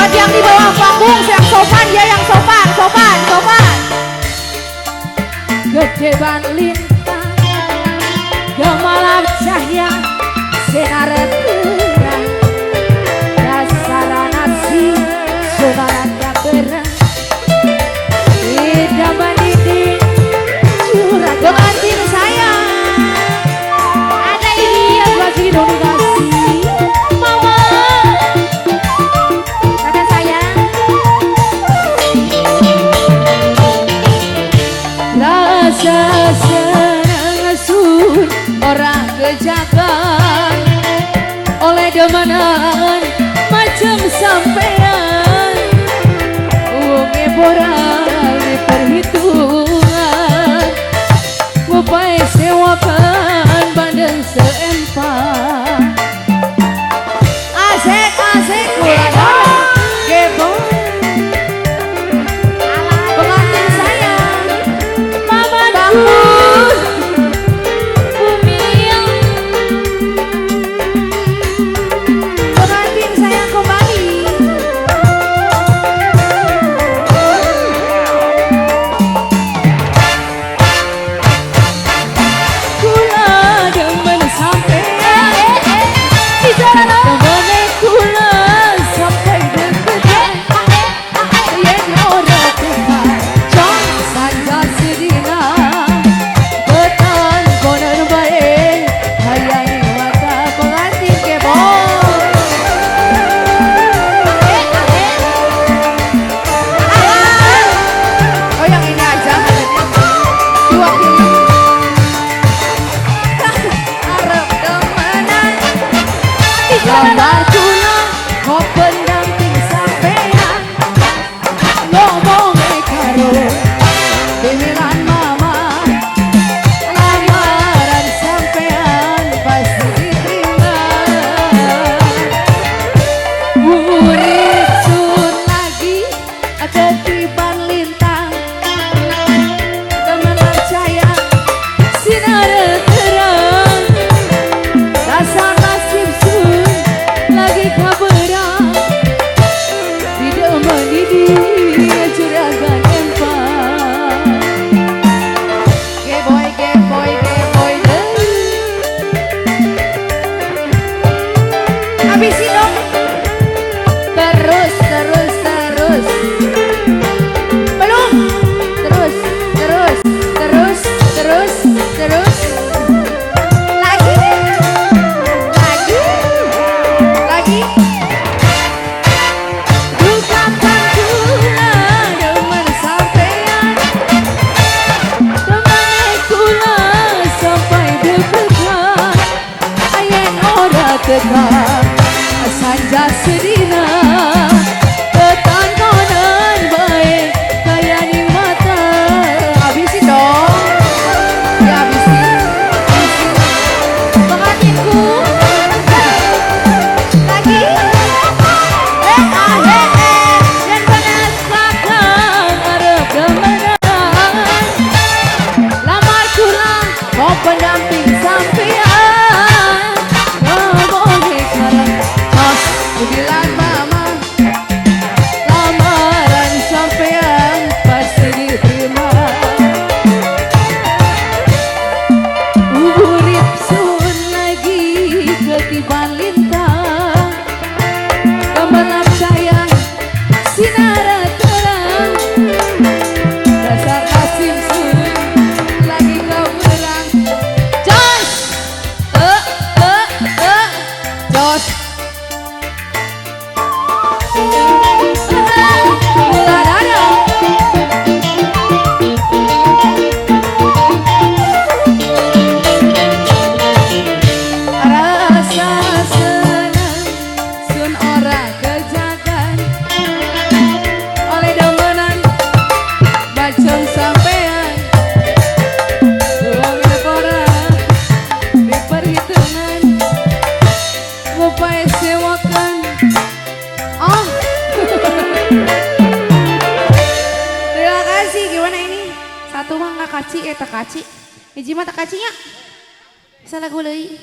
Buat yang di bawah panggung, yang sopan ya, yang sopan, sopan, sopan. Gede ban lintang, gemalap cahaya, sinar terang. Dasar nasi, sonaran kaberang. Idaman ini, curah pengantin saya. Ada ini yang masih nominasi. Mama, kakak sayang. Rasa senang sun orang kejagaan oleh demenan macam sampean uangnya boral di perhitungan ngupai sewakan badan seempat asik-asik kuladon gebo pengantin sayang mama bagus bumil pengantin sayang kembali kula demen sampean bicara demen kula sampai deg-degan yen ora tekan jong saja sedina betan konon bae hayai mata pengantin kebo oh yang ini aja diwakili arep demenan lamar kula mau pendamping sampean ngomong karo pilihan mama lamaran sampean pasti diterima urip sun lagi ketiban lintang teman percaya sinar terang dasar nasib sun lagi kaberang tidak mendidik juragan empang geboy geboy geboy habisin dong terus terus terus belum terus terus terus terus terus lagi lagi lagi dukakan kula demen sampean teman kula sampai deg-degan ayen ora tekan sanja sedina tekan konon bae kaya di mata habisin dong ya habisin pengantinku lagi dan panas kakang arep demenan lamar kula mau pendamping sampean ngomong sekarang tos bilang mama lamaran sampean pasti diterima urip sun lagi ketiban lintang gemerlap sayang sinar terang dasar nasib sun lagi kaberang jos jos rasa senang sun ora kejagan oleh demenan bacem sampean uangnya borang di perhitungan ngupai sewakan oh terima kasih gimana ini satu mah nggak kaci tak kaci hiji mah tak kacinya bisa lagu leuy